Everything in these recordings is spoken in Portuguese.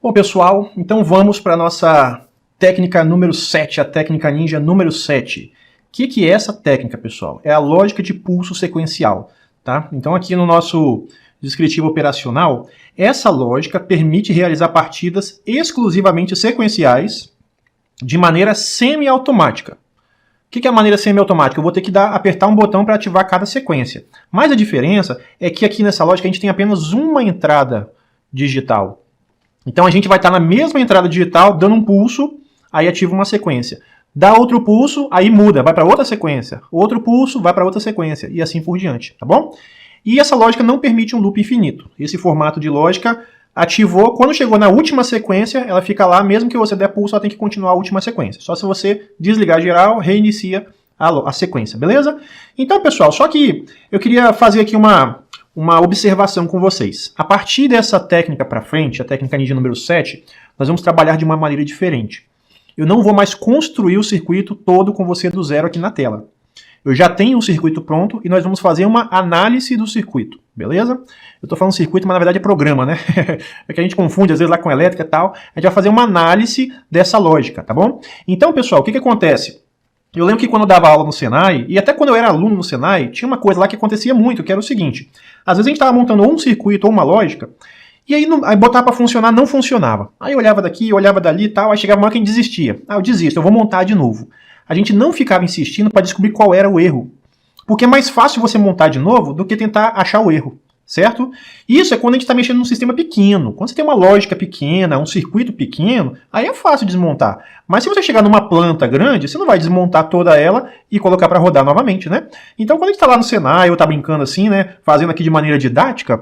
Bom, pessoal, então vamos para a nossa técnica número 7, a técnica ninja número 7. O que é essa técnica, pessoal? É a lógica de pulso sequencial, tá? Então aqui no nosso descritivo operacional, essa lógica permite realizar partidas exclusivamente sequenciais de maneira semi-automática. O que é a maneira semi-automática? Eu vou ter que apertar um botão para ativar cada sequência. Mas a diferença é que aqui nessa lógica a gente tem apenas uma entrada digital. Então a gente vai estar na mesma entrada digital, dando um pulso, aí ativa uma sequência. Dá outro pulso, aí muda, vai para outra sequência. Outro pulso, vai para outra sequência, e assim por diante, tá bom? E essa lógica não permite um loop infinito. Esse formato de lógica ativou, quando chegou na última sequência, ela fica lá, mesmo que você der pulso, ela tem que continuar a última sequência. Só se você desligar geral, reinicia a sequência, beleza? Então, pessoal, só que eu queria fazer aqui uma observação com vocês. A partir dessa técnica para frente, a técnica ninja número 7, nós vamos trabalhar de uma maneira diferente. Eu não vou mais construir o circuito todo com você do zero aqui na tela. Eu já tenho um circuito pronto e nós vamos fazer uma análise do circuito, beleza? Eu estou falando circuito, mas na verdade é programa, né? É que a gente confunde às vezes lá com elétrica e tal. A gente vai fazer uma análise dessa lógica, tá bom? Então, pessoal, o que acontece? Eu lembro que quando eu dava aula no Senai, e até quando eu era aluno no Senai, tinha uma coisa lá que acontecia muito, que era o seguinte. Às vezes a gente estava montando um circuito ou uma lógica, e aí botar para funcionar não funcionava. Aí eu olhava daqui, eu olhava dali e tal, aí chegava uma hora que a gente desistia. Ah, eu desisto, eu vou montar de novo. A gente não ficava insistindo para descobrir qual era o erro. Porque é mais fácil você montar de novo do que tentar achar o erro. Certo? Isso é quando a gente está mexendo num sistema pequeno. Quando você tem uma lógica pequena, um circuito pequeno, aí é fácil desmontar. Mas se você chegar numa planta grande, você não vai desmontar toda ela e colocar para rodar novamente, né? Então, quando a gente está lá no Senai, ou está brincando assim, né, fazendo aqui de maneira didática,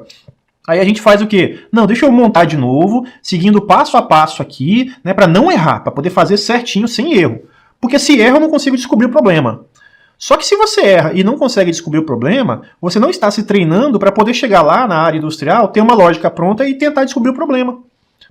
aí a gente faz o quê? Não, deixa eu montar de novo, seguindo passo a passo aqui, né, para não errar, para poder fazer certinho, sem erro. Porque se erra, eu não consigo descobrir o problema. Só que se você erra e não consegue descobrir o problema, você não está se treinando para poder chegar lá na área industrial, ter uma lógica pronta e tentar descobrir o problema.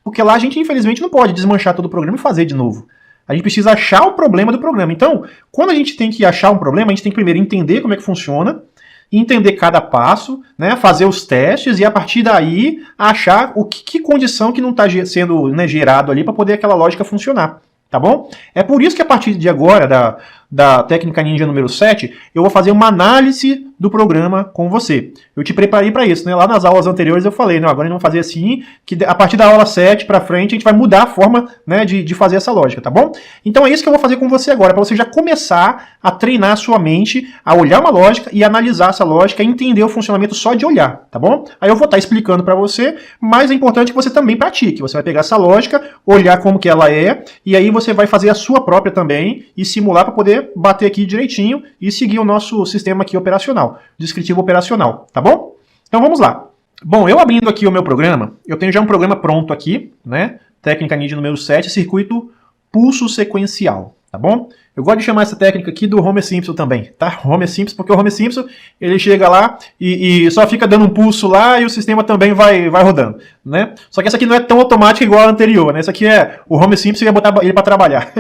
Porque lá a gente, infelizmente, não pode desmanchar todo o programa e fazer de novo. A gente precisa achar o problema do programa. Então, quando a gente tem que achar um problema, a gente tem que primeiro entender como é que funciona, entender cada passo, né, fazer os testes e a partir daí achar que condição que não está sendo, né, gerado ali para poder aquela lógica funcionar. Tá bom? É por isso que a partir de agora, da técnica ninja número 7, eu vou fazer uma análise do programa com você. Eu te preparei para isso, né? Lá nas aulas anteriores eu falei, né? Agora nós vamos fazer assim, que a partir da aula 7 para frente a gente vai mudar a forma, né, de fazer essa lógica, tá bom? Então é isso que eu vou fazer com você agora, para você já começar a treinar a sua mente, a olhar uma lógica e analisar essa lógica e entender o funcionamento só de olhar, tá bom? Aí eu vou estar explicando para você, mas é importante que você também pratique. Você vai pegar essa lógica, olhar como que ela é, e aí você vai fazer a sua própria também e simular para poder bater aqui direitinho e seguir o nosso sistema aqui operacional, descritivo operacional, tá bom? Então vamos lá. Bom, eu abrindo aqui o meu programa, eu tenho já um programa pronto aqui, né? Técnica ninja número 7, circuito pulso sequencial, tá bom? Eu gosto de chamar essa técnica aqui do Homer Simpson também, tá? Homer Simpson, porque o Homer Simpson, ele chega lá e só fica dando um pulso lá e o sistema também vai rodando, né? Só que essa aqui não é tão automática igual a anterior, né? Essa aqui é o Homer Simpson e ia botar ele para trabalhar.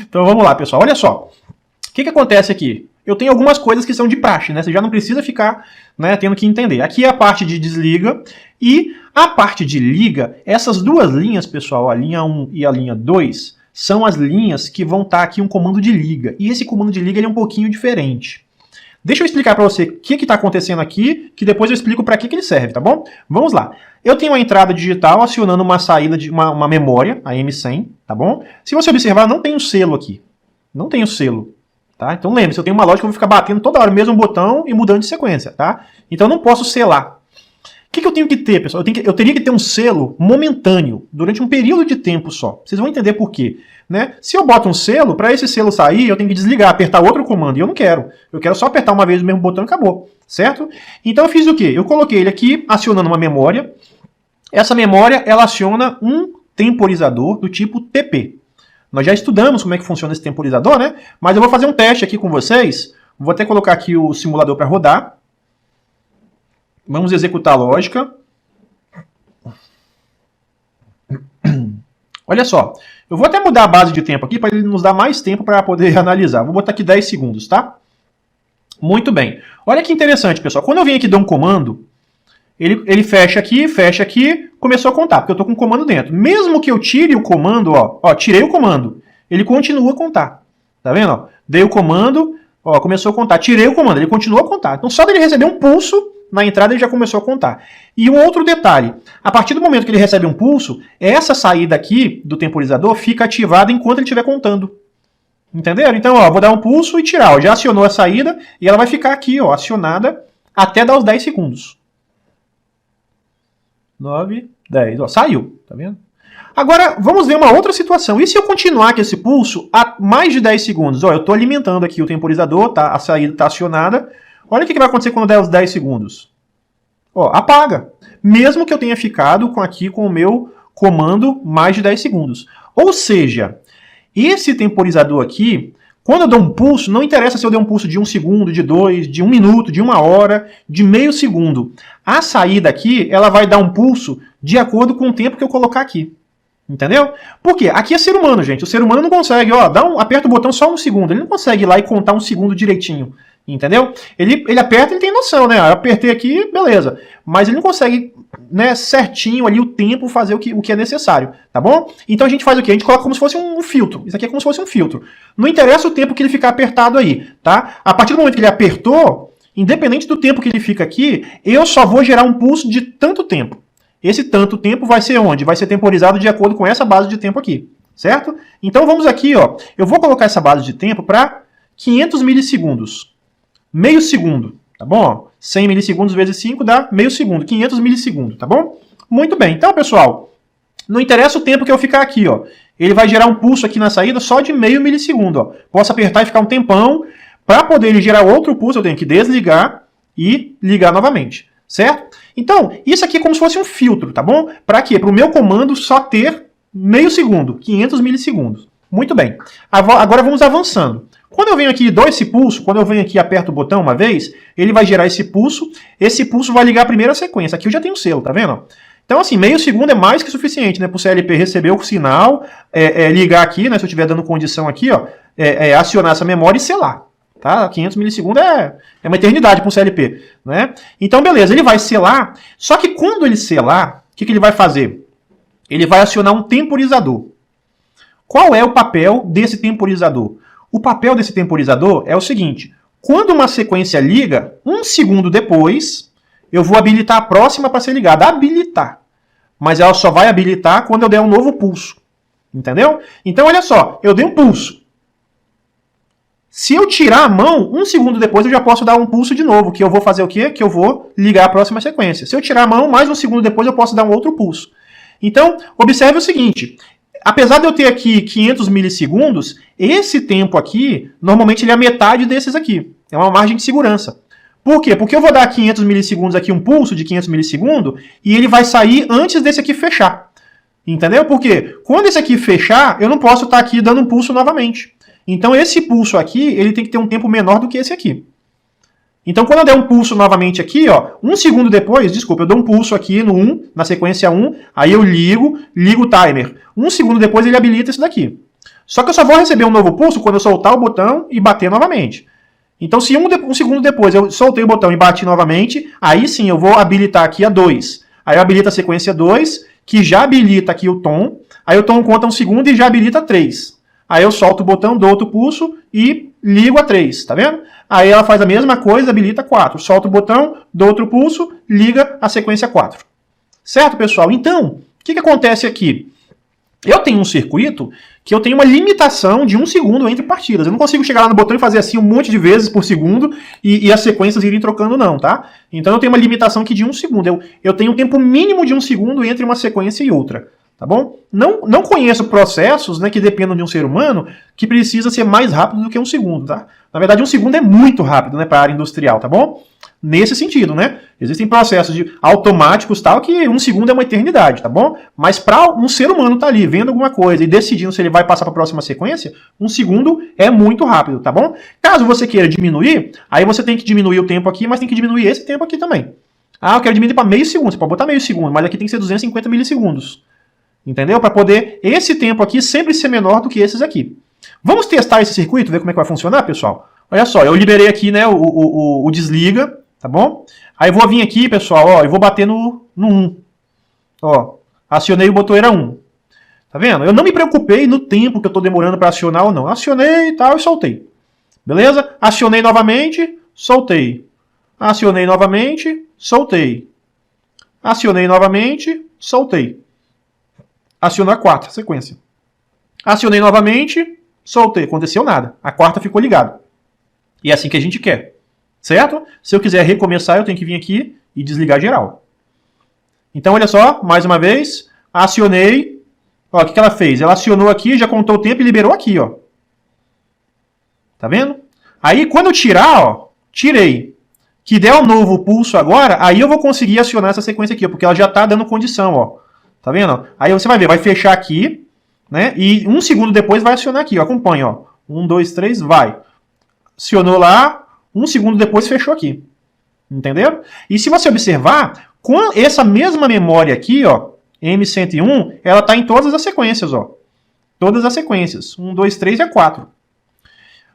Então vamos lá, pessoal. Olha só. O que acontece aqui? Eu tenho algumas coisas que são de praxe, né? Você já não precisa ficar, né, tendo que entender. Aqui é a parte de desliga e a parte de liga, essas duas linhas, pessoal, a linha 1 e a linha 2, são as linhas que vão estar aqui um comando de liga. E esse comando de liga ele é um pouquinho diferente. Deixa eu explicar para você o que está acontecendo aqui, que depois eu explico para que ele serve, tá bom? Vamos lá. Eu tenho uma entrada digital acionando uma saída de uma memória, a M100, tá bom? Se você observar, não tem um selo aqui. Não tem o selo. Tá? Então lembre-se, eu tenho uma lógica que eu vou ficar batendo toda hora o mesmo botão e mudando de sequência. Tá? Então eu não posso selar. O que eu tenho que ter, pessoal? Eu teria que ter um selo momentâneo, durante um período de tempo só. Vocês vão entender por quê. Né? Se eu boto um selo, para esse selo sair, eu tenho que desligar, apertar outro comando. E eu não quero. Eu quero só apertar uma vez o mesmo botão e acabou. Certo? Então eu fiz o quê? Eu coloquei ele aqui, acionando uma memória. Essa memória, ela aciona um temporizador do tipo TP. Nós já estudamos como é que funciona esse temporizador, né? Mas eu vou fazer um teste aqui com vocês. Vou até colocar aqui o simulador para rodar. Vamos executar a lógica. Olha só. Eu vou até mudar a base de tempo aqui para ele nos dar mais tempo para poder analisar. Vou botar aqui 10 segundos, tá? Muito bem. Olha que interessante, pessoal. Quando eu venho aqui dar um comando, Ele fecha aqui, começou a contar, porque eu estou com o comando dentro. Mesmo que eu tire o comando, ó, tirei o comando, ele continua a contar. Tá vendo? Ó, dei o comando, ó, começou a contar. Tirei o comando, ele continua a contar. Então só dele receber um pulso na entrada ele já começou a contar. E um outro detalhe, a partir do momento que ele recebe um pulso, essa saída aqui do temporizador fica ativada enquanto ele estiver contando. Entenderam? Então, ó, vou dar um pulso e tirar. Ó, já acionou a saída e ela vai ficar aqui, ó, acionada até dar os 10 segundos. 9, 10. Ó, saiu, tá vendo? Agora, vamos ver uma outra situação. E se eu continuar com esse pulso a mais de 10 segundos? Ó, eu estou alimentando aqui o temporizador, tá? A saída está acionada. Olha o que vai acontecer quando der os 10 segundos. Ó, apaga. Mesmo que eu tenha ficado aqui com o meu comando mais de 10 segundos. Ou seja, esse temporizador aqui, quando eu dou um pulso, não interessa se eu der um pulso de 1 segundo, de 2, de 1 minuto, de 1 hora, de meio segundo. A saída aqui, ela vai dar um pulso de acordo com o tempo que eu colocar aqui. Entendeu? Por quê? Aqui é ser humano, gente. O ser humano não consegue, ó, aperta o botão só 1 segundo. Ele não consegue ir lá e contar 1 segundo direitinho. Entendeu? Ele aperta, ele tem noção, né? Eu apertei aqui, beleza. Mas ele não consegue, né, certinho ali o tempo fazer o que é necessário, tá bom? Então a gente faz o quê? A gente coloca como se fosse um filtro. Isso aqui é como se fosse um filtro. Não interessa o tempo que ele ficar apertado aí, tá? A partir do momento que ele apertou, independente do tempo que ele fica aqui, eu só vou gerar um pulso de tanto tempo. Esse tanto tempo vai ser onde? Vai ser temporizado de acordo com essa base de tempo aqui, certo? Então vamos aqui, ó. Eu vou colocar essa base de tempo para 500 milissegundos. Meio segundo, tá bom? 100 milissegundos vezes 5 dá meio segundo, 500 milissegundos, tá bom? Muito bem. Então, pessoal, não interessa o tempo que eu ficar aqui, ó. Ele vai gerar um pulso aqui na saída só de meio milissegundo, ó. Posso apertar e ficar um tempão. Para poder ele gerar outro pulso, eu tenho que desligar e ligar novamente, certo? Então, isso aqui é como se fosse um filtro, tá bom? Para quê? Para o meu comando só ter meio segundo, 500 milissegundos. Muito bem. Agora vamos avançando. Quando eu venho aqui e dou esse pulso, quando eu venho aqui e aperto o botão uma vez, ele vai gerar esse pulso vai ligar a primeira sequência. Aqui eu já tenho um selo, tá vendo? Então, assim, meio segundo é mais que suficiente, né? Para o CLP receber o sinal, ligar aqui, né? Se eu estiver dando condição aqui, ó, acionar essa memória e selar. Tá? 500 milissegundos é uma eternidade para um CLP, né? Então, beleza, ele vai selar, só que quando ele selar, o que ele vai fazer? Ele vai acionar um temporizador. Qual é o papel desse temporizador? O papel desse temporizador é o seguinte, quando uma sequência liga, 1 segundo depois, eu vou habilitar a próxima para ser ligada. Habilitar. Mas ela só vai habilitar quando eu der um novo pulso. Entendeu? Então, olha só, eu dei um pulso. Se eu tirar a mão, 1 segundo depois eu já posso dar um pulso de novo, que eu vou fazer o quê? Que eu vou ligar a próxima sequência. Se eu tirar a mão, mais 1 segundo depois eu posso dar um outro pulso. Então, observe o seguinte, apesar de eu ter aqui 500 milissegundos, esse tempo aqui, normalmente ele é a metade desses aqui. É uma margem de segurança. Por quê? Porque eu vou dar 500 milissegundos aqui, um pulso de 500 milissegundos, e ele vai sair antes desse aqui fechar. Entendeu? Porque quando esse aqui fechar, eu não posso estar aqui dando um pulso novamente. Então esse pulso aqui, ele tem que ter um tempo menor do que esse aqui. Então quando eu der um pulso novamente aqui, ó, 1 segundo depois, desculpa, eu dou um pulso aqui no 1, na sequência 1, aí eu ligo o timer. 1 segundo depois ele habilita isso daqui. Só que eu só vou receber um novo pulso quando eu soltar o botão e bater novamente. Então se um segundo depois eu soltei o botão e bati novamente, aí sim eu vou habilitar aqui a 2. Aí eu habilito a sequência 2, que já habilita aqui o tom, aí o tom conta 1 segundo e já habilita 3. Aí eu solto o botão, dou outro pulso e ligo a 3, tá vendo? Aí ela faz a mesma coisa, habilita 4. Solto o botão, dou outro pulso, liga a sequência 4. Certo, pessoal? Então, o que acontece aqui? Eu tenho um circuito que eu tenho uma limitação de 1 segundo entre partidas. Eu não consigo chegar lá no botão e fazer assim um monte de vezes por segundo e as sequências irem trocando não, tá? Então eu tenho uma limitação aqui de 1 segundo. Eu tenho um tempo mínimo de 1 segundo entre uma sequência e outra. Tá bom? Não conheço processos, né, que dependam de um ser humano que precisa ser mais rápido do que 1 segundo, tá? Na verdade, 1 segundo é muito rápido, né, para a área industrial, tá bom? Nesse sentido, né? Existem processos automáticos tal que 1 segundo é uma eternidade, tá bom? Mas para um ser humano estar ali vendo alguma coisa e decidindo se ele vai passar para a próxima sequência, 1 segundo é muito rápido, tá bom? Caso você queira diminuir, aí você tem que diminuir o tempo aqui, mas tem que diminuir esse tempo aqui também. Ah, eu quero diminuir para meio segundo. Você pode botar meio segundo, mas aqui tem que ser 250 milissegundos. Entendeu? Para poder esse tempo aqui sempre ser menor do que esses aqui. Vamos testar esse circuito, ver como é que vai funcionar, pessoal? Olha só, eu liberei aqui, né, o desliga, tá bom? Aí eu vou vir aqui, pessoal, ó, e vou bater no 1. Ó, acionei o botão era 1. Tá vendo? Eu não me preocupei no tempo que eu estou demorando para acionar ou não. Acionei e tal e soltei. Beleza? Acionei novamente, soltei. Acionei novamente, soltei. Acionei novamente, soltei. Acionou a quarta sequência. Acionei novamente, soltei. Aconteceu nada. A quarta ficou ligada. E é assim que a gente quer. Certo? Se eu quiser recomeçar, eu tenho que vir aqui e desligar geral. Então, olha só, mais uma vez. Acionei. Ó, o que ela fez? Ela acionou aqui, já contou o tempo e liberou aqui, ó. Tá vendo? Aí, quando eu tirar, ó, tirei, que der um novo pulso agora, aí eu vou conseguir acionar essa sequência aqui, ó, porque ela já tá dando condição, ó. Tá vendo? Aí você vai ver, vai fechar aqui, né? E 1 segundo depois vai acionar aqui, ó. Acompanha, ó. 1, 2, 3, vai. Acionou lá, 1 segundo depois fechou aqui. Entendeu? E se você observar, com essa mesma memória aqui, ó, M101, ela está em todas as sequências, ó. Todas as sequências. 1, 2, 3 e 4.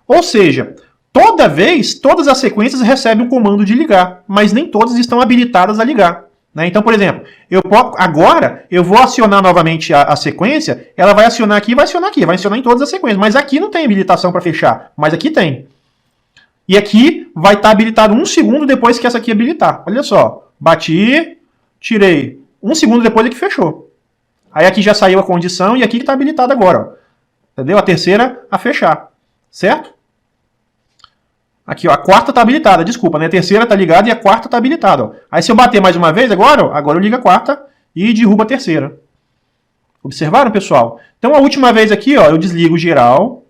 Ou seja, toda vez, todas as sequências recebem o comando de ligar, mas nem todas estão habilitadas a ligar. Né? Então, por exemplo, agora eu vou acionar novamente a sequência, ela vai acionar aqui e vai acionar em todas as sequências, mas aqui não tem habilitação para fechar, mas aqui tem. E aqui vai estar habilitado 1 segundo depois que essa aqui habilitar. Olha só, bati, tirei. 1 segundo depois é que fechou. Aí aqui já saiu a condição e aqui que está habilitado agora. Ó. Entendeu? A terceira a fechar. Certo? Aqui, ó, a quarta está habilitada, desculpa, né? A terceira está ligada e a quarta está habilitada. Ó. Aí se eu bater mais uma vez agora, ó, agora eu ligo a quarta e derrubo a terceira. Observaram, pessoal? Então a última vez aqui, ó, eu desligo geral,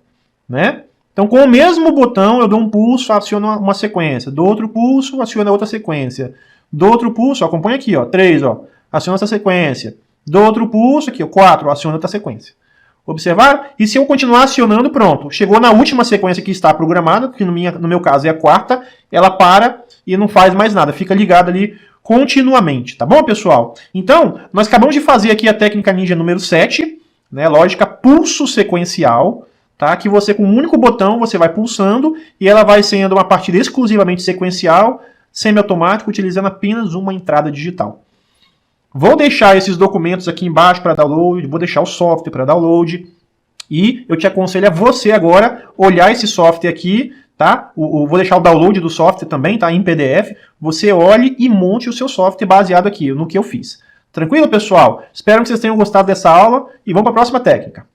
né? Então com o mesmo botão eu dou um pulso, aciono uma sequência. Dou outro pulso, aciono outra sequência. Dou outro pulso, ó, acompanha aqui, ó, 3, ó. Aciona essa sequência. Dou outro pulso aqui, 4, aciona outra sequência. Observaram? E se eu continuar acionando, pronto. Chegou na última sequência que está programada, que no meu caso é a quarta, ela para e não faz mais nada. Fica ligada ali continuamente. Tá bom, pessoal? Então, nós acabamos de fazer aqui a técnica ninja número 7, né, lógica pulso sequencial, tá? Que você com um único botão, você vai pulsando e ela vai sendo uma partida exclusivamente sequencial, semiautomática, utilizando apenas uma entrada digital. Vou deixar esses documentos aqui embaixo para download, vou deixar o software para download e eu te aconselho a você agora olhar esse software aqui, tá? Vou deixar o download do software também, tá? Em PDF. Você olhe e monte o seu software baseado aqui no que eu fiz. Tranquilo, pessoal? Espero que vocês tenham gostado dessa aula e vamos para a próxima técnica.